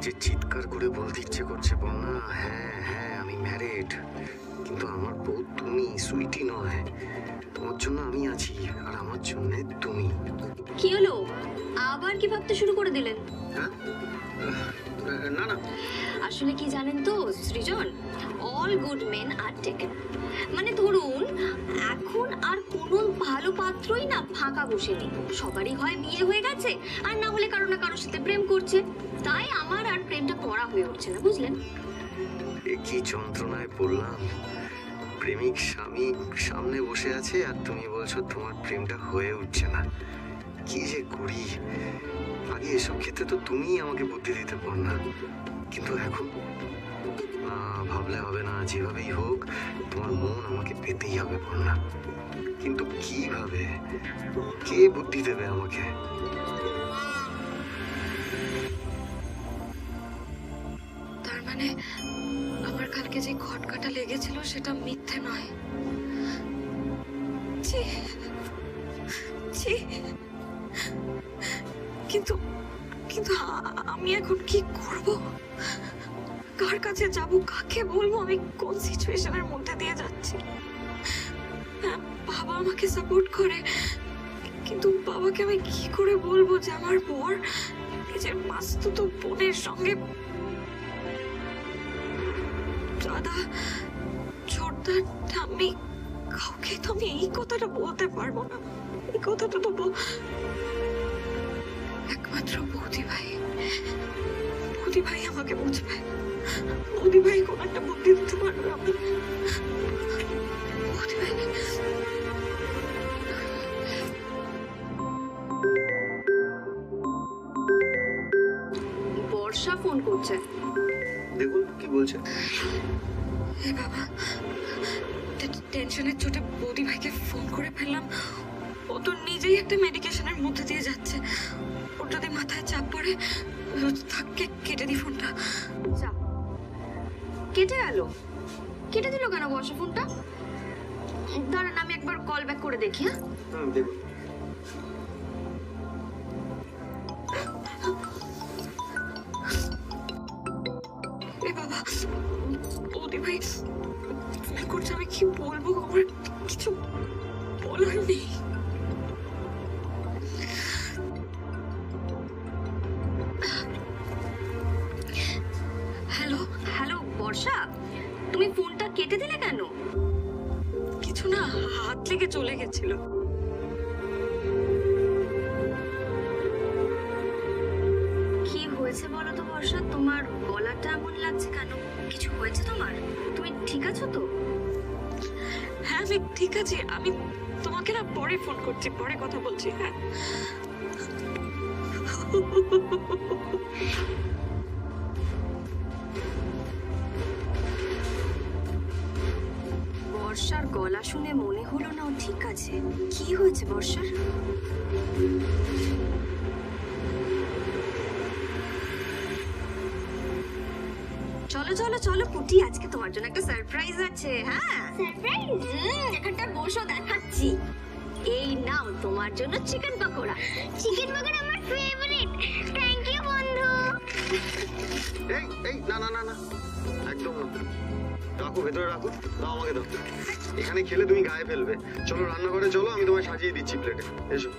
যে চিৎকার করে বলতে ইচ্ছে করছে বর্ণা, হ্যাঁ হ্যাঁ আমি ম্যারিড, কিন্তু আমার বউ তুমি, সুইটি নয়। তোমার জন্য আমি আছি আর আমার জন্য তুমি। কি হলো, আবার কি ভাবতে শুরু করে দিলেন? হ্যাঁ না না, আসলে কি জানেন তো সৃজন, all good main are taken. মানে ধরুন এখন আর কোনো ভালো পাত্রই না ফাঁকা বসে নেই, সবারই হয় বিয়ে হয়ে গেছে আর না হলে কারো না কারোর সাথে প্রেম করছে, তাই আমার আর প্রেমটা করা হয়ে উঠছে না, বুঝলেন? এ কি যন্ত্রণায় পড়লাম। প্রেমিক স্বামী সামনে বসে আছে আর তুমি বলছো তোমার প্রেমটা হয়ে উঠছে না। কি যে করি, আগে এসব ক্ষেত্রে তো তুমিই আমাকে বুদ্ধি দিতে পার না, কিন্তু এখন ভাবলে হবে না, যেভাবেই হোক তোমার মন আমাকে পেতেই হবে না। কিন্তু কিভাবে, কে বুদ্ধি দেবে আমাকে? তার মানে আমার কালকে যে খটকাটা লেগেছিল সেটা মিথ্যে নয়। ছি, ছি। কিন্তু কিন্তু আমি এখন কি করব? কার কাছে যাব, কাকে বলবো আমি কোন সিচুয়েশনের মধ্যে দিয়ে যাচ্ছি? হ্যাঁ, বাবা আমাকে সাপোর্ট করে, কিন্তু বাবাকে আমি কি করে বলবো যে আমার বর নিজের মাস্তুতো বোনের সঙ্গে, দাদা, ছোটদা, ঠাম্মি, কাউকে তো আমি এই কথাটা বলতে পারবো না। এই কথাটা তো একমাত্র বৌদি ভাই, বৌদি ভাই আমাকে বুঝবে। বৌদি ভাই কোন একটা বুদ্ধি দিতে পারবে আমাকে। বৌদি ভাই। বর্ষা ফোন করছে, দেখুন কি বলছে। এ বাবা, টেনশনের চোটে বৌদি ভাইকে ফোন করে ফেললাম। ও তো নিজেই একটা মেডিকেশনের মধ্যে দিয়ে যাচ্ছে, ওর যদি মাথায় চাপ পড়ে, থাককে কেটে দি ফোনটা। যা কেটে গেল। কেটে দিল কেন বর্ষা ফোনটা? দাঁড়ান আমি একবার কল ব্যাক করে দেখি। হ্যাঁ দেখুন। এ বাবা, বৌদি ভাই ফোন করছে, আমি কি বলবো? আমার কিছু বলার নেই। হ্যালো হ্যালো বর্ষা, তুমি ফোনটা কেটে দিলে কেন? কিছু না, হাত লেগে চলে গেছিল। কি হয়েছে বলো তো বর্ষা, তোমার গলাটা এমন লাগছে কেন? কিছু হয়েছে তোমার? তুমি ঠিক আছো তো? হ্যাঁ আমি ঠিক আছি। আমি তোমাকে না পরে ফোন করছি, পরে কথা বলছি। হ্যাঁ বর্ষার গলা শুনে মনে হলো না ও ঠিক আছে। কি হয়েছে বর্ষার? চলো চলো চলো পুটি, আজকে তোমার জন্য একটা সারপ্রাইজ আছে। হ্যাঁ সারপ্রাইজ, এখানটা বসো দেখাচ্ছি। এই নাও তোমার জন্য চিকেন পকোড়া। চিকেন পকোড়া আমার ফেভারিট। থ্যাংক ইউ বন্ধু। এই এই না না না না, একদম না, রাখো ভেতরে রাখো, দাও আমাকে দাও। এখানে খেলে তুমি গায়ে ফেলবে। চলো রান্নাঘরে চলো, আমি তোমায় সাজিয়ে দিচ্ছি প্লেটে, এসো।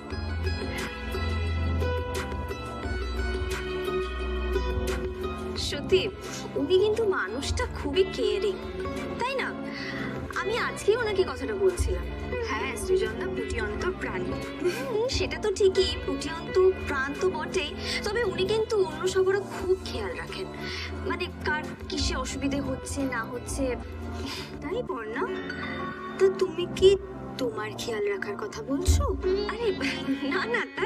সত্যি উনি কিন্তু মানুষটা খুবই কেয়ারিং, তাই না? আমি আজকেই ওনাকে কথাটা বলছিলাম। হ্যাঁ সৃজনদা পুটি অন্তর প্রাণী। সেটা তো ঠিকই, পুটি অন্ত প্রাণ তো বটেই, তবে উনি কিন্তু অন্য সবারও খুব খেয়াল রাখেন, মানে কার কিসে অসুবিধে হচ্ছে না হচ্ছে। তাই বর্ণা, তো তুমি কি তোমার খেয়াল রাখার কথা বলছো? আরে না না, তা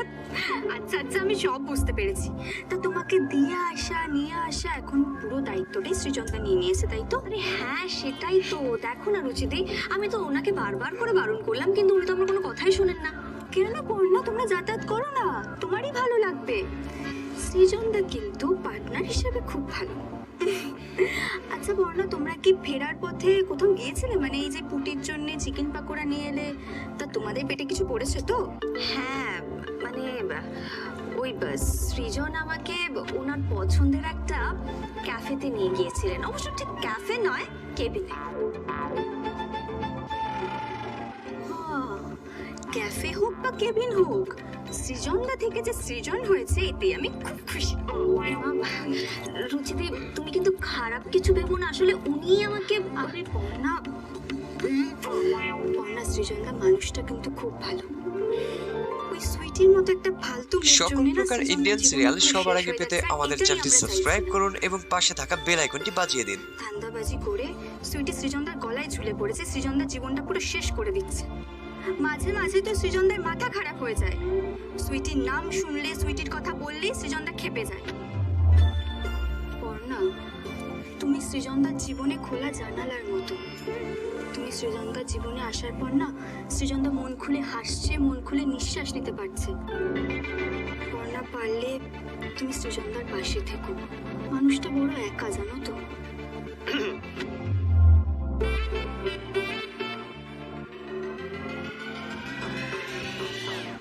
আচ্ছা আচ্ছা আমি সব বুঝতে পেরেছি। তা তোমাকে দিয়ে আসা নিয়ে আসা এখন পুরো দায়িত্বটাই সৃজনদা নিয়ে নিয়েছে, তাই তো? আরে হ্যাঁ সেটাই তো। দেখো না রুচিদি, আমি তো ওনাকে বারবার করে বারণ করলাম, কিন্তু উনি তো আমার কোনো কথাই শোনেন না। কেন বর্ণা, তোমরা যাতায়াত করো না, তোমারই ভালো লাগবে। সৃজনদা কিন্তু পার্টনার হিসেবে খুব ভালো। আচ্ছা বর্ণা, তোমরা কি ফেরার পথে কোথাও গিয়েছিলে? মানে এই যে পুটির জন্য চিকেন পাকোড়া নিয়ে এলে, তা তোমাদের পেটে কিছু পড়েছে তো? হ্যাঁ মানে ওই সৃজন আমাকে ওনার পছন্দের একটা ক্যাফেতে নিয়ে গিয়েছিলেন, অবশ্য ঠিক ক্যাফে নয়, কেবিনে। ক্যাফে হোক বা কেবিন হোক, সৃজনদা থেকে যে সৃজন হয়েছে এতে আমি খুব খুশি। রুচিদি, তুমি কিন্তু খারাপ কিছু ভেবো না, আসলে উনি আমাকে পর্ণা সৃজনদা মানুষটা কিন্তু খুব ভালো। ওই সুইটির মতো একটা ফালতু সকল প্রকার ইন্ডিয়ান সিরিয়াল সবার আগে পেতে আমাদের চ্যানেলটি সাবস্ক্রাইব করুন এবং পাশে থাকা বেল আইকনটি বাজিয়ে দিন। ধান্দাবাজি করে সুইটি সৃজনদার গলায় ঝুলে পড়েছে, সৃজনদার জীবনটা পুরো শেষ করে দিচ্ছে। মাঝে মাঝে তো সৃজনদার মাথা খারাপ হয়ে যায়, সুইটির নাম শুনলে, সুইটির কথা বললেই সৃজনদা খেপে যায়। পর্ণা, তুমি সৃজনদার জীবনে খোলা জানালার মতো। তুমি সৃজনদার জীবনে আসার পর না, সৃজনদা মন খুলে হাসছে, মন খুলে নিঃশ্বাস নিতে পারছে। পর্ণা, পারলে তুমি সৃজনদার পাশে থেকো, মানুষটা বড় একা, জানো তো।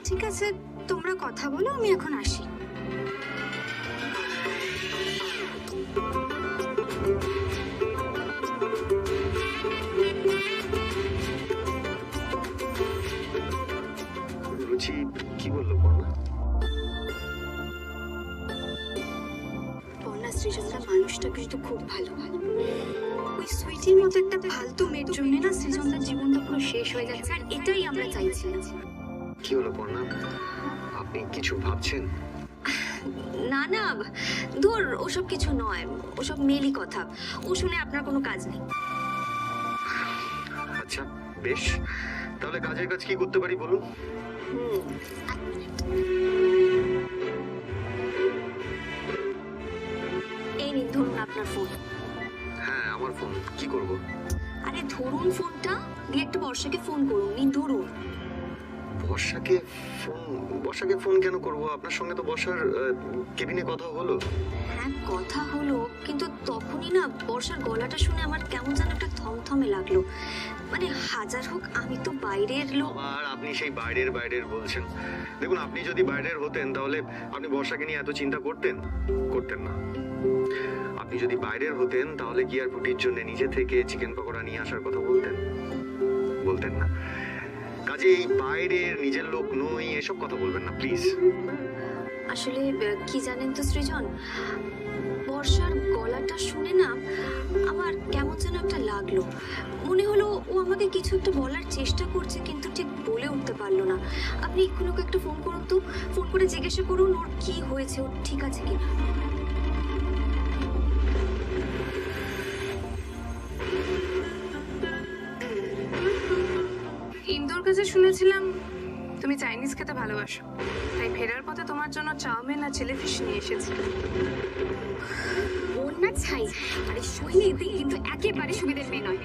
ঠিক আছে, তোমরা কথা বলো, আমি এখন আসি। রুচি কি বললো পর্ণা? পর্ণা, সৃজনদা মানুষটা কিন্তু খুব ভালো। ওই সুইটির মতো একটা ফালতু মেয়ের জন্য না সৃজনদার জীবনটা পুরো শেষ হয়ে যাচ্ছে, আর এটাই আমরা চাইছি না। কি হলো পর্ণা, আপনি কিছু ভাবছেন? না না, ধর ওসব কিছু নয়, ওসব মেয়েলি কথা, ও শুনে আপনার কোনো কাজ নেই। আচ্ছা বেশ, তাহলে কাজের কাজ কি করতে পারি বলুন? এই নিন, ধরুন আপনার ফোন। হ্যাঁ, আমার ফোন, কি করব? আরে ধরুন ফোনটা, দিয়ে একটু বর্ষাকে ফোন করুন। নিন ধরুন। বর্ষাকে ফোন কেন করব? আপনার সঙ্গে তো বর্ষার কেবিনে কথা হলো। হ্যাঁ কথা হলো, কিন্তু তখনই না বর্ষার গলাটা শুনে আমার কেমন যেন একটা থমথমে লাগলো। মানে হাজার হোক আমি তো বাইরের লোক। আর আপনি সেই বাইরের বলছেন। দেখুন, আপনি যদি বাইরের হতেন তাহলে আপনি বর্ষাকে নিয়ে এত চিন্তা করতেন না। আপনি যদি বাইরের হতেন তাহলে কি আর পুটির জন্য নিজে থেকে চিকেন পকোড়া নিয়ে আসার কথা বলতেন না। কাজে এই বাইরের নিজের লোক নই এসব কথা বলবেন না প্লিজ। আসলে কি জানেন তো সৃজন, বর্ষার গলাটা শুনে না আমার কেমন যেন একটা লাগলো। মনে হলো ও আমাকে কিছু একটা বলার চেষ্টা করছে, কিন্তু ঠিক বলে উঠতে পারলো না। আপনি এক্ষুনি ওকে একটা ফোন করুন তো, ফোন করে জিজ্ঞাসা করুন ওর কি হয়েছে, ওর ঠিক আছে কিনা। ইন্দোর কাছে শুনেছিলাম তুমি চাইনিজ খেতে ভালোবাসো, তাই ফেরার পথে তোমার জন্য চাউমিন আর চিলি ফিশ নিয়ে এসেছি। ওর না ছাই, আরে শহীদ কিন্তু একেবারে সুবিধের মেয়ে নয়।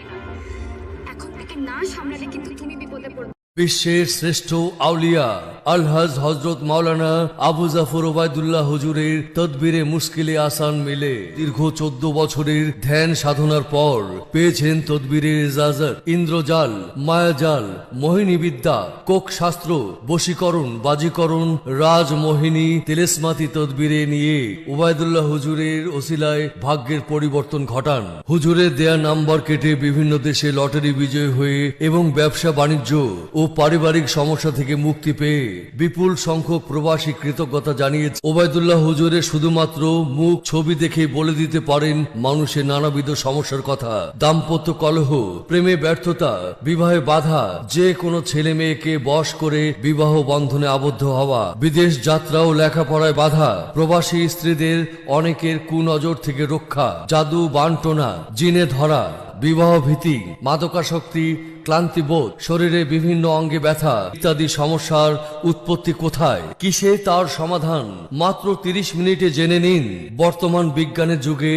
এখন থেকে না সামলালে কিন্তু তুমি বিপদে পড়বে। বিশ্বের শ্রেষ্ঠ আউলিয়া আলহাজ হজরত মাওলানা আবু জাফর ওবায়দুল্লাহ হুজুরের তদবিরে মুশকিলে আসান মিলে দীর্ঘ 14 বছরের ধ্যান সাধনার পর পেয়েছেন তদবিরের ইজাজত। ইন্দ্রজাল, মায়াজাল, মোহিনী বিদ্যা, কোক শাস্ত্র, বশীকরণ, বাজিকরণ, রাজমোহিনী, তেলেসমাতি তদবিরে নিয়ে ওবায়দুল্লাহ হুজুরের ওসিলায় ভাগ্যের পরিবর্তন ঘটান। হুজুরের দেয়া নাম্বার কেটে বিভিন্ন দেশে লটারি বিজয় হয়ে এবং ব্যবসা বাণিজ্য ও পারিবারিক সমস্যা থেকে মুক্তি পেয়ে বিপুল সংখ্যক প্রবাসী কৃতজ্ঞতা জানিয়েছে। ওবায়দুল্লাহ হুজুরের শুধুমাত্র মুখ ছবি দেখেই বলে দিতে পারেন মানুষের নানাবিধ সমস্যার কথা। দাম্পত্য কলহ, প্রেমে ব্যর্থতা, বিবাহে বাধা, যে কোনো ছেলে মেয়েকে বশ করে বিবাহ বন্ধনে আবদ্ধ হওয়া, বিদেশ যাত্রা ও লেখাপড়ায় বাধা, প্রবাসী স্ত্রীদের অনেকের কুনজর থেকে রক্ষা, জাদু বান্টনা, জিনে ধরা, বিবাহ ভীতি, মাদকাসক্তি, ক্লান্তিবোধ, শরীরে বিভিন্ন অঙ্গে ব্যথা ইত্যাদি সমস্যার উৎপত্তি কোথায়, কিসে তার সমাধান, মাত্র 30 মিনিটে জেনে নিন। বর্তমান বিজ্ঞানের যুগে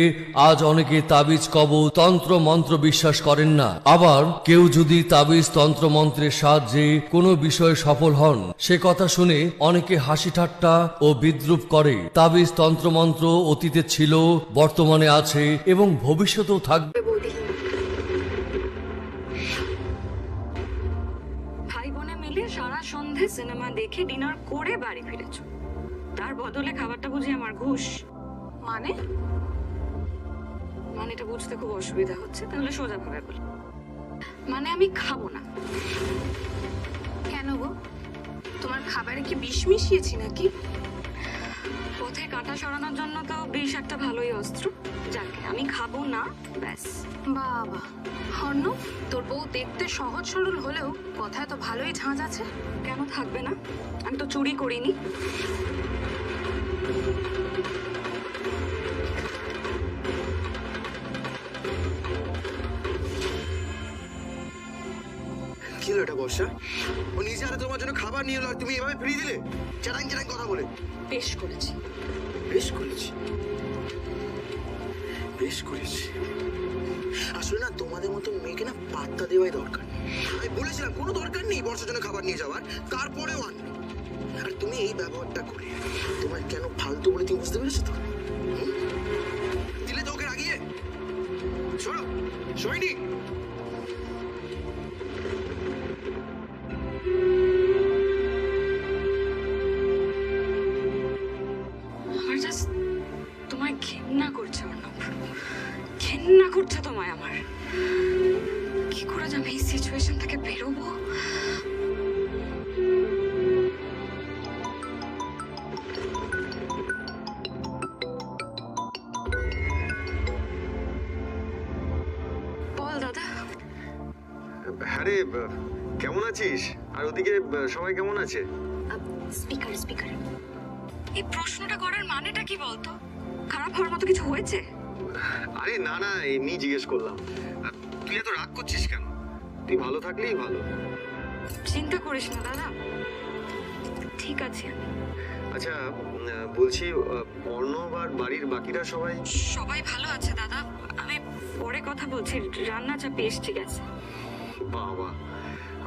আজ অনেকে তাবিজ কবজ, তন্ত্র মন্ত্র বিশ্বাস করেন না। আবার কেউ যদি তাবিজ তন্ত্র মন্ত্রের সাহায্যে কোনো বিষয়ে সফল হন, সে কথা শুনে অনেকে হাসি ঠাট্টা ও বিদ্রুপ করে। তাবিজ তন্ত্র মন্ত্র অতীতে ছিল, বর্তমানে আছে এবং ভবিষ্যতেও থাকবে। ভাই বোনে মিলে সারা সন্ধে সিনেমা দেখে ডিনার করে বাড়ি ফিরেছো, তার বদলে খাবারটা বুঝি আমার ঘুষ? মানে? মানে এটা বুঝতে খুব অসুবিধা হচ্ছে, তাহলে সোজা ভাবে বলি, মানে আমি খাবো না। কেন গো, তোমার খাবারে কি বিষ মিশিয়েছি নাকি? পথে কাঁটা সরানোর জন্য তো বিষ একটা ভালোই অস্ত্র। যাকে আমি খাবো না, ব্যাস। বাবা অর্ণব, তোর বউ দেখতে সহজ সরল হলেও কথায় তো ভালোই ঝাঁজ আছে। কেন থাকবে না? আমি তো চুরি করিনি। কি হলো এটা বর্ষা? ও নিজে হাতে তোমার জন্য খাবার নিয়ে এলো আর তুমি এভাবে ফিরিয়ে দিলে, চ্যাটাং চ্যাটাং কথা বলে। বেশ করেছি। বেশ করেছি, বেশ করেছি। আসলে না তোমাদের মতো মেয়েকে না পাত্তা দেওয়াই দরকার। আমি বলেছিলাম কোনো দরকার নেই বর্ষার জন্য খাবার নিয়ে যাওয়ার, তারপরেও আনলো। আর তুমি এই ব্যবহারটা করে তোমার কেন ফালতু বলে তুমি বুঝতে পেরেছো তো? হুম? দিলে তো ওকে রাগিয়ে। শোনো সৈনি, আমার জাস্ট তোমায় ঘেন্না করছে অর্ণব, ঘেন্না করছে তোমায় আমার। কি করে যে আমি এই সিচুয়েশন থেকে বেরোবো? বল দাদা। হ্যাঁ রে, কেমন আছিস? আর ওদিকে সবাই কেমন আছে? Speaker speaker. এই প্রশ্নটা করার মানেটা কি বলতো? খারাপ হওয়ার মতো কিছু হয়েছে? আরে না না, এমনি জিজ্ঞেস করলাম। তুই এত রাগ করছিস কেন? তুই ভালো থাকলেই ভালো। চিন্তা করিস না দাদা, ঠিক আছে আমি। আচ্ছা বলছি, অর্ণব আর বাড়ির বাকিরা সবাই? সবাই ভালো আছে দাদা, আমি পরে কথা বলছি, রান্না চাপিয়ে এসছি গেছে। বাবা,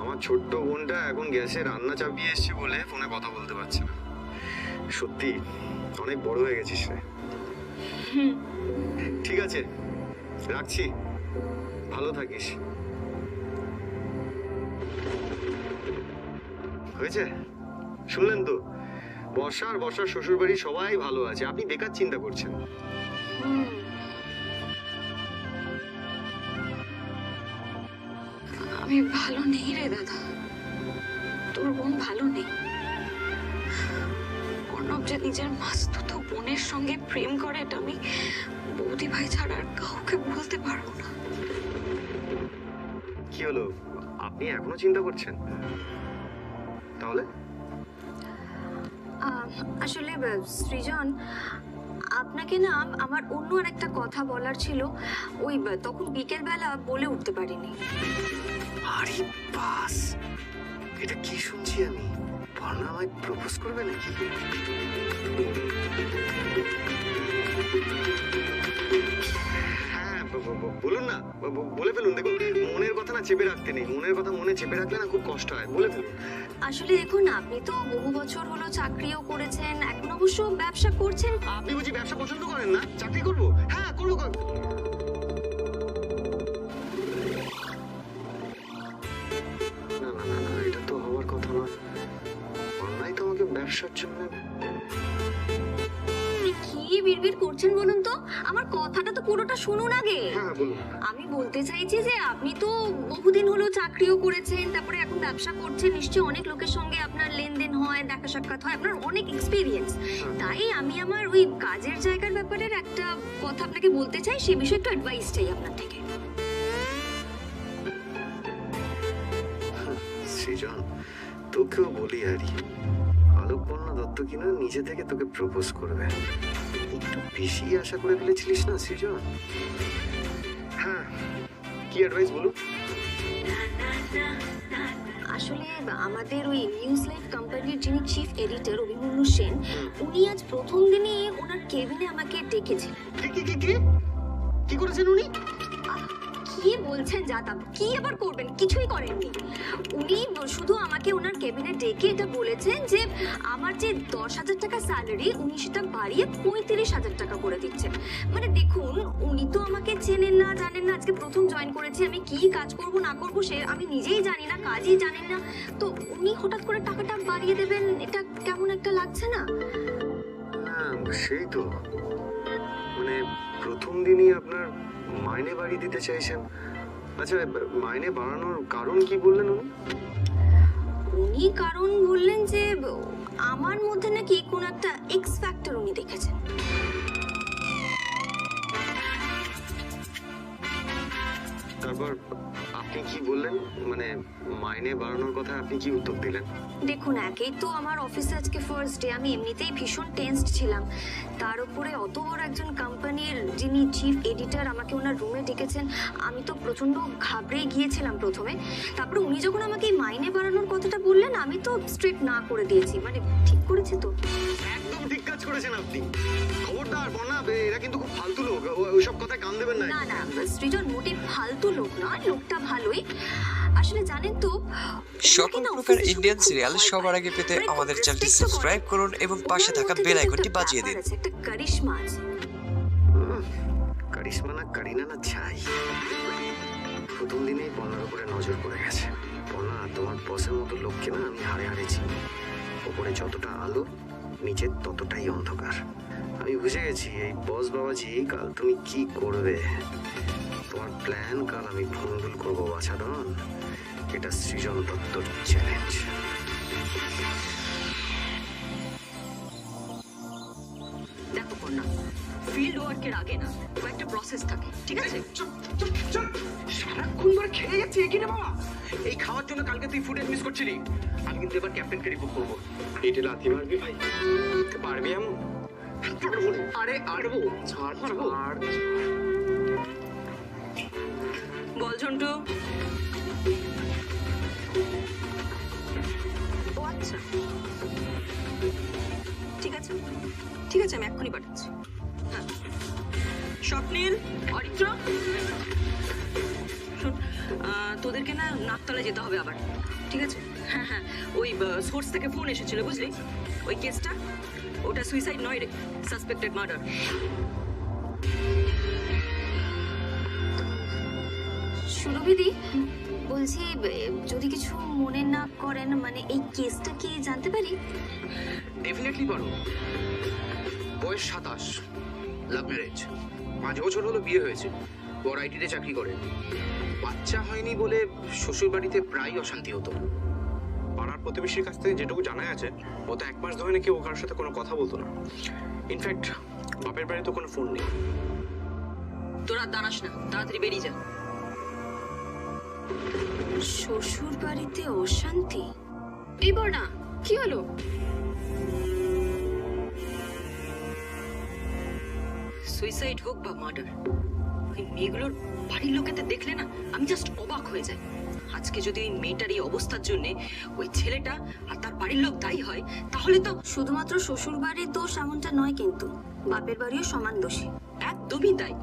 আমার ছোট্ট বোনটা এখন গ্যাসে রান্না চাপিয়ে এসছে বলে ফোনে কথা বলতে পারছে না। সত্যি অনেক বড় হয়ে গেছিস রে। ঠিক আছে, রাখছি, ভালো থাকিস। হয়েছে? শুনলেন তো, বর্ষার শ্বশুর বাড়ি সবাই ভালো আছে, আপনি বেকার চিন্তা করছেন। আমি ভালো নেই রে দাদা, তোর বোন ভালো নেই। অর্ণব যে নিজের মাস্তুতো বোনের সঙ্গে প্রেম করে, এটা আমি বৌদি ভাই ছাড়া আর কাউকে বলতে পারবো না। কি হলো, আপনি এখনো চিন্তা করছেন? তাহলে আসলে সৃজন, আপনাকে না আমার অন্য আরেকটা কথা বলার ছিল, ওই তখন বিকেলবেলা বলে উঠতে পারিনি। আরে বাস, এটা কি শুনছি আমি? বর্ণা আমায় প্রপোজ করবে নাকি? হ্যাঁ বলুন না, বলে ফেলুন। দেখুন, মনের কথা না চেপে রাখতে নেই, মনের কথা মনে চেপে রাখলে না খুব কষ্ট হয়, বলে ফেলুন। আসলে দেখুন, আপনি তো বহু বছর হলো চাকরিও করেছেন, এখন অবশ্য ব্যবসা করছেন। আপনি বুঝি ব্যবসা পছন্দ করেন না? চাকরি করবো? হ্যাঁ করবো। না না না না, এটা তো হওয়ার কথা নয়। অন্যায় তো আমাকে ব্যবসার জন্য। আপনি কি বিড়বিড় করছেন বলুন তো? আমার কথাটা তো পুরোটা শুনুন আগে। হ্যাঁ বলুন। আমি বলতে চাইছি যে আপনি তো বহুদিন হলো চাকরিও করেছেন, তারপরে এখন ব্যবসা করছেন, নিশ্চয়ই অনেক লোকের সঙ্গে আপনার লেনদেন হয়, দেখা সাক্ষাৎ হয়, আপনার অনেক এক্সপিরিয়েন্স। তাই আমি আমার ওই কাজের জায়গার ব্যাপারে একটা কথা আপনাকে বলতে চাই, সে বিষয়ে একটু অ্যাডভাইস চাই আপনার থেকে। সৃজন, তোকেও বলি আরি, আলোকবর্ণা দত্ত কিনা নিজে থেকে তোকে প্রপোজ করবে। একটু বেশি আশা করে ফেলেছিলিস না সৃজন? হ্যাঁ, কি অ্যাডভাইস বলুন। আসলে আমাদের ওই নিউজ লাইভ কোম্পানির যিনি চিফ এডিটর অভিমন্যু সেন, উনি আজ প্রথম দিনই ওনার কেবিনে আমাকে ডেকেছিলেন। কি করেছেন উনি? কি বলছেন জাতা, কি আবার করবেন? কিছুই করেননি। উনি শুধু আমাকে ওনার কেবিনে ডেকে এটা বলেছেন যে আমার যে 10,000 টাকা স্যালারি, উনি সেটা বাড়িয়ে 35,000 টাকা করে দিচ্ছেন। মানে দেখুন, উনি তো আমাকে চেনেন না, জানেন না, আজকে প্রথম জয়েন করেছি, আমি কি কাজ করব না করব সে আমি নিজেই জানি না, কাজই জানেন না, তো উনি হঠাৎ করে টাকাটা বাড়িয়ে দেবেন, এটা কেমন একটা লাগছে না? সেই তো, মানে প্রথম দিনই আপনার মাইনে বাড়িয়ে দিতে চাইছেন। আচ্ছা, মাইনে বাড়ানোর কারণ কি বললেন উনি? উনি কারণ বললেন যে আমার মধ্যে নাকি কোন একটা এক্স ফ্যাক্টর উনি দেখেছেন। তারপর আপনি কি বললেন, মানে মাইনে বাড়ানোর কথা আপনি কি উত্তর দিলেন? দেখুন, একেই তো আমার অফিসে আজকে ফার্স্ট ডে, আমি এমনিতেই ভীষণ টেন্সড ছিলাম। তার উপরে অত বড় একজন কোম্পানির যিনি চিফ এডিটর আমাকে ওনার রুমে ডেকেছেন, আমি তো প্রচন্ড ঘাবড়ে গিয়েছিলাম প্রথমে। তারপরে উনি যখন আমাকে এই মাইনে বাড়ানোর কথাটা বললেন, আমি তো স্ট্রেট না করে দিয়েছি। মানে ঠিক করেছি তো? একদম ঠিক কাজ করেছেন আপনি। খবরদার বন্যা, এরা কিন্তু খুব ফালতু লোক, ওইসব কথায় কান দেবেন না। না না, সৃজন মোটেই ফালতু লোক নয়, লোকটা ভালোই। আসলে জানেন তো, সকল প্রকার ইন্ডিয়ান সিরিয়াল সবার আগে পেতে আমাদের চ্যানেলটি সাবস্ক্রাইব করুন এবং পাশে থাকা বেল আইকনটি বাজিয়ে দিন। একটা কারিশমা আছে। কারিশমা না কারিনা না ছাই, প্রথম দিনেই বন্যার উপরে নজর পড়ে গেছে। বন্যা, তোমার বসের মতো লোককে না আমি হারে হারে চিনি। ওপরে যতটা আলো, নিচে ততটাই অন্ধকার। আমি বুঝে গেছি এই বস বাবাজি কাল তুমি কি করবে। তোমার প্ল্যান কাল আমি ভুল করবো বাছাধন। এটা সৃজন দত্তর চ্যালেঞ্জ। দেখো কন্যা, ফিল্ড ওয়ার্কের আগে না কয়েকটা প্রসেস থাকে, ঠিক আছে? সারাক্ষণ ধরে খেয়ে যাচ্ছে এখানে বাবা। এই খাওয়ার জন্য কালকে তুই ফুটেজ মিস করছিলি। আমি কিন্তু এবার ক্যাপ্টেনকে রিপোর্ট করবো। এটা লাথি মারবি ভাই? পারবি এমন? আরে আরবো ছাড় পারবো। বল ঝন্টু। ও আচ্ছা, ঠিক আছে ঠিক আছে, আমি এক্ষুনি পাঠাচ্ছি। হ্যাঁ, স্বপ্নীল, অরিত্র, শোন, তোদেরকে না নাকতলায় যেতে হবে আবার, ঠিক আছে? হ্যাঁ হ্যাঁ, ওই সোর্স থেকে ফোন এসেছিল, বুঝলি? ওই কেসটা, ওটা সুইসাইড নয় রে, সাসপেক্টেড মার্ডার। সুরভিদি, বলছি যদি কিছু মনে না করেন, মানে এই কেসটা কি জানতে পারি? ডেফিনেটলি পারো। বয়স 27, লাভ ম্যারেজ, 5 বছর হলো বিয়ে হয়েছে, বড় আইটিতে চাকরি করে। বাচ্চা হয়নি বলে শ্বশুর বাড়িতে প্রায় অশান্তি হতো। পাড়ার প্রতিবেশীর কাছ থেকে যেটুকু জানা আছে, ও তো 1 মাস ধরে নাকি ও কারোর সাথে কোনো কথা বলতো না। ইনফ্যাক্ট বাপের বাড়ি তো কোনো ফোন নেই। তোরা দাঁড়াস না, তাড়াতাড়ি বেরিয়ে যা। শ্বশুর বাড়িতে অশান্তি? এই বর্ণা, কি হলো? সুইসাইড হোক বা মার্ডার, ওই মেয়েগুলোর বাড়ির লোকেদের দেখলে না আমি জাস্ট অবাক হয়ে যাই। আজকে যদি ওই মেয়েটার এই অবস্থার জন্য ওই ছেলেটা আর তার বাড়ির লোক দায়ী হয়, তাহলে তো শুধুমাত্র শ্বশুর বাড়ির দোষ এমনটা নয়, কিন্তু বাপের বাড়িও সমান দোষী। একদমই তাই।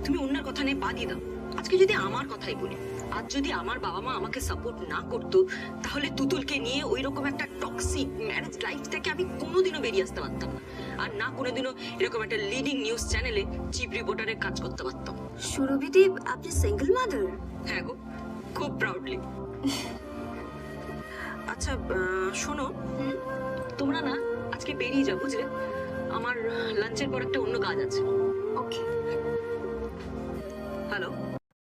তুমি অন্যের কথা নিয়ে বাদই দাও। আজকে যদি আমার কথাই বলি, আজ যদি আমার বাবা মা আমাকে সাপোর্ট না করতো, তাহলে তুতুলকে নিয়ে ওই রকম একটা টক্সিক ম্যারেজ লাইফ থেকে আমি কোনোদিনও বেরিয়ে আসতে পারতাম না, আর না কোনোদিনও এরকম একটা লিডিং নিউজ চ্যানেলে চিফ রিপোর্টারের কাজ করতে পারতাম। সুরভিদি, আপনি সিঙ্গেল মাদার? হ্যাঁ গো, খুব প্রাউডলি। আচ্ছা শোনো, তোমরা না আজকে বেরিয়ে যাও, বুঝলে? আমার লাঞ্চের পর একটা অন্য কাজ আছে। ওকে। হ্যালো।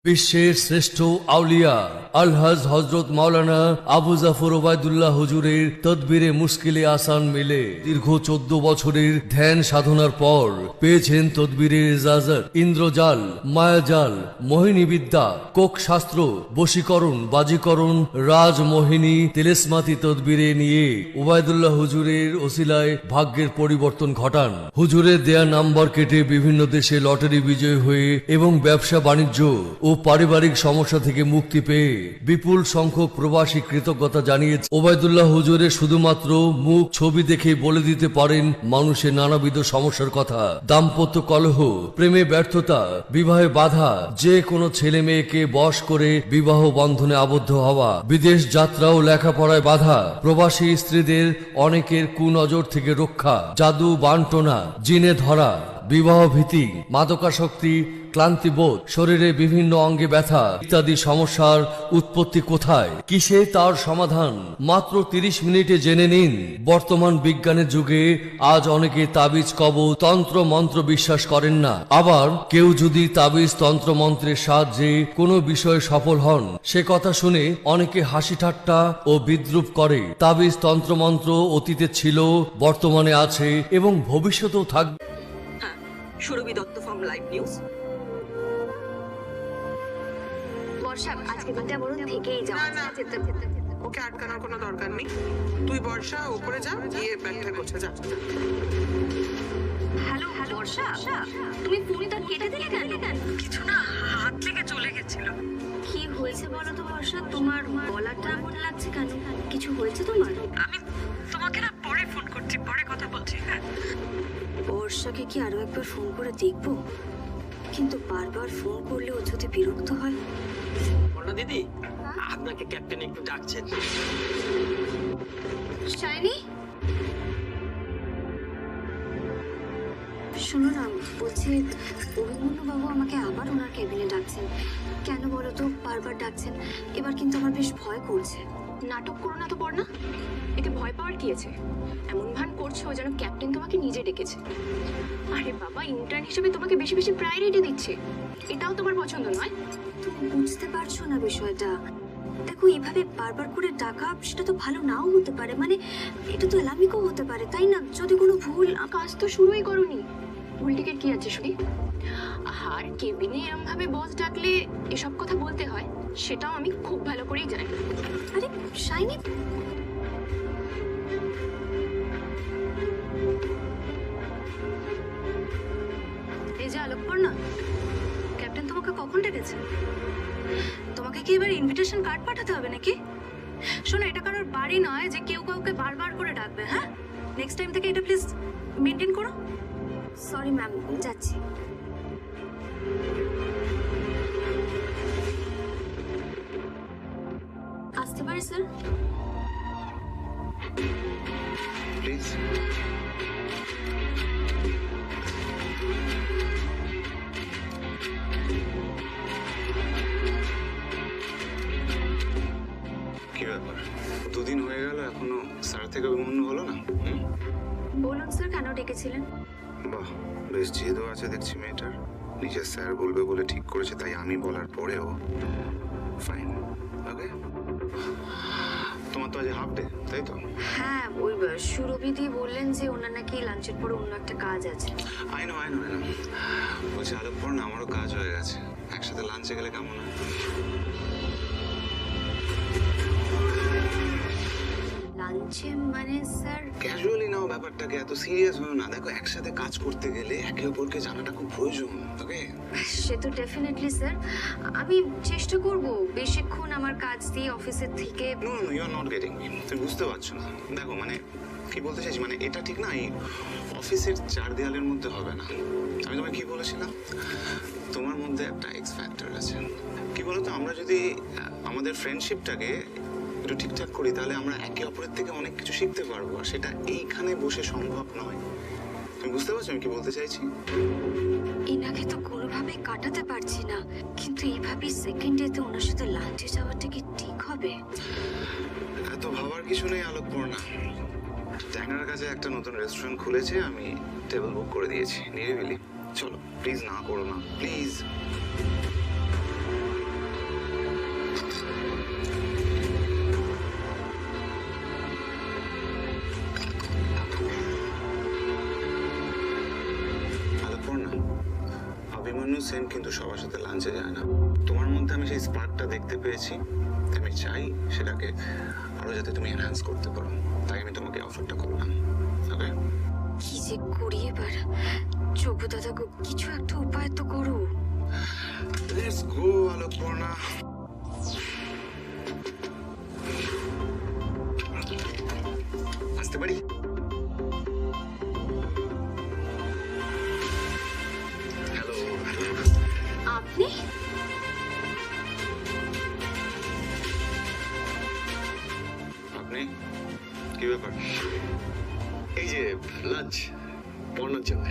বিশ্বের শ্রেষ্ঠ আউলিয়া আলহাজ হজরত মাওলানা আবু জাফর ওবায়দুল্লাহ হুজুরের তদবিরে মুশকিলে আসান মিলে দীর্ঘ 14 বছরের ধ্যান সাধনার পর পেয়েছেন তদবিরের ইজাজত। ইন্দ্রজাল, মায়াজাল, মোহিনী বিদ্যা, কোক শাস্ত্র, বশীকরণ, বাজিকরণ, রাজমোহিনী, তিলেসমাতি তদবিরে নিয়ে ওবায়দুল্লাহ হুজুরের ওসিলায় ভাগ্যের পরিবর্তন ঘটান। হুজুরের দেয়া নাম্বার কেটে বিভিন্ন দেশে লটারি বিজয়ী হয়ে এবং ব্যবসা বাণিজ্য ও পারিবারিক সমস্যা থেকে মুক্তি পেয়ে বিপুল সংখ্যক প্রবাসী কৃতজ্ঞতা জানিয়েছে। ওবায়দুল্লাহ হুজুরের শুধুমাত্র মুখ ছবি দেখে বলে দিতে পারেন মানুষের নানাবিধ সমস্যার কথা। দাম্পত্য কলহ, প্রেমে ব্যর্থতা, বিবাহে বাধা, যে কোনো ছেলে মেয়েকে বশ করে বিবাহ বন্ধনে আবদ্ধ হওয়া, বিদেশ যাত্রা ও লেখাপড়ায় বাধা, প্রবাসী স্ত্রীদের অনেকের কুনজর থেকে রক্ষা, জাদু বান্টনা, জিনে ধরা, বিবাহ ভীতি, মাদকাসক্তি, ক্লান্তিবোধ, শরীরে বিভিন্ন অঙ্গে ব্যথা ইত্যাদি সমস্যার উৎপত্তি কোথায়, কিসে তার সমাধান মাত্র 30 মিনিটে জেনে নিন। বর্তমান বিজ্ঞানের যুগে আজ অনেকে তাবিজ কবজ তন্ত্র মন্ত্র বিশ্বাস করেন না। আবার কেউ যদি তাবিজ তন্ত্র মন্ত্রের সাহায্যে কোনো বিষয়ে সফল হন, সে কথা শুনে অনেকে হাসি ঠাট্টা ও বিদ্রূপ করে। তাবিজ তন্ত্র মন্ত্র অতীতে ছিল, বর্তমানে আছে এবং ভবিষ্যতেও থাকবে। হ্যাঁ, সুরভি দত্ত ফ্রম লাইভ নিউজ। বর্ষা আজকে দিনটা বরং থেকেই যাও। না, ওকে আটকানোর কোনো দরকার নেই। তুই বর্ষা উপরে যা, গিয়ে ব্যাগটা গোছা যা। হ্যালো বর্ষা, তুমি ফোনটা কেটে দিলে কেন? কিছু না, হাত লেগে চলে গেছিল। কি হয়েছে বলো তো বর্ষা, তোমার গলাটা এমন লাগছে কেন? কিছু হয়েছে তোমার? আমি তোমাকে না পরে ফোন করছি, পরে কথা বলছি। হ্যাঁ, বর্ষাকে কি আরো একবার ফোন করে দেখবো? কিন্তু বারবার ফোন করলে ও যদি বিরক্ত হয়। দিদি, আপনাকে ক্যাপ্টেন একটু ডাকছেন। শাইনি, শোনো না, বলছি অভিমন্যু বাবু আমাকে আবার ওনার কেবিনে ডাকছেন। কেন বলো তো বারবার ডাকছেন? এবার কিন্তু আমার বেশ ভয় করছে। নাটক করো না তো পড়না, এতে ভয় পাওয়ার কি আছে? এমন ভান করছো যেন ক্যাপ্টেন তোমাকে নিজে ডেকেছে। আরে বাবা, ইন্টার্ন হিসেবে তোমাকে বেশি বেশি প্রায়োরিটি দিচ্ছে, এটাও তোমার পছন্দ নয়? তুমি বুঝতে পারছো না বিষয়টা। দেখো, এভাবে বারবার করে ডাকা সেটা তো ভালো নাও হতে পারে, মানে এটা তো এলামিকও হতে পারে, তাই না? যদি কোনো ভুল। কাজ তো শুরুই করোনি, ভুল টিকেট কি আছে শুনি? আর কেবিনে এরম ভাবে বস ডাকলে এসব কথা বলতে হয়, সেটাও আমি খুব ভালো করেই জানি। আরে শাইনি, এই যে আলোকপর্ণা, ক্যাপ্টেন তোমাকে কখন ডেকেছে? তোমাকে কি এবার ইনভিটেশন কার্ড পাঠাতে হবে নাকি? শোনো, এটা কারোর বাড়ি নয় যে কেউ কাউকে বারবার করে ডাকবে। হ্যাঁ, নেক্সট টাইম থেকে এটা প্লিজ মেনটেন করো। সরি ম্যাম, যাচ্ছি। আসতে পারি স্যার? প্লিজ। কি ব্যাপার, 2 দিন হয়ে গেল এখনো স্যার থেকে অভিমন্যু হলো না? বলুন স্যার, কেন ডেকেছিলেন? বাহ, বেশ জেদও আছে দেখছি মেয়েটার। নিজের স্যার বলবে বলে ঠিক করেছে, তাই আমি বলার পরেও। ফাইন, ওকে। তোমার তো আজ হাফ ডে, তাই তো? হ্যাঁ, ওই সুরভি দি বললেন যে ওনার নাকি লাঞ্চের পরে অন্য একটা কাজ আছে। I know. বলছি আলোকপর না, আমারও কাজ হয়ে গেছে, একসাথে লাঞ্চে গেলে কেমন হয়? লাঞ্চে মানে স্যার? ক্যাজুয়ালি নাও ব্যাপারটাকে, এত সিরিয়াস হও না। দেখো, একসাথে কাজ করতে গেলে একে অপরকে জানাটা খুব প্রয়োজন, ওকে? সে তো ডেফিনেটলি স্যার, আমি চেষ্টা করব বেশিক্ষণ আমার কাজ দিয়ে অফিসের থেকে। No, you are not getting me. তুমি বুঝতে পারছো না। দেখো, মানে কি বলতে চাইছি, মানে এটা ঠিক না, এই অফিসের 4 দেয়ালের মধ্যে হবে না। আমি তোমায় কি বলেছিলাম, তোমার মধ্যে একটা এক্স ফ্যাক্টর আছে। কি বলতো, আমরা যদি আমাদের ফ্রেন্ডশিপটাকে একটু ঠিকঠাক করি, তাহলে আমরা একে অপরের থেকে অনেক কিছু শিখতে পারবো, আর সেটা এইখানে বসে সম্ভব নয়। তুমি বুঝতে পারছো আমি কি বলতে চাইছি? এনাকে তো কোনোভাবে কাটাতে পারছি না, কিন্তু এইভাবে সেকেন্ডেতে ওনার সাথে লাঞ্চে যাওয়াটা কি ঠিক হবে? এত ভাবার কিছু নেই আলোকপূর্ণা। ট্যাংরার কাছে একটা নতুন রেস্টুরেন্ট খুলেছে, আমি টেবিল বুক করে দিয়েছি, নিরিবিলি। চলো প্লিজ, না করো না প্লিজ। আলোকপূর্ণা, অভিমন্যু সেন কিন্তু সবার সাথে লাঞ্চে যায় না। তোমার মধ্যে আমি সেই স্পার্কটা দেখতে পেয়েছি, আমি চাই সেটাকে আরো যাতে তুমি এনহ্যান্স করতে পারো, তাই আমি তোমাকে অফারটা করলাম, ওকে? কি যে করি এবার? চবু দাদা গো, কিছু একটা উপায় তো করো। Let's go Alokpurna. আসতে পারি? হ্যালো। আপনি? আপনি কি ব্যাপার? এই যে লাঞ্চ পড়ানোর জন্য।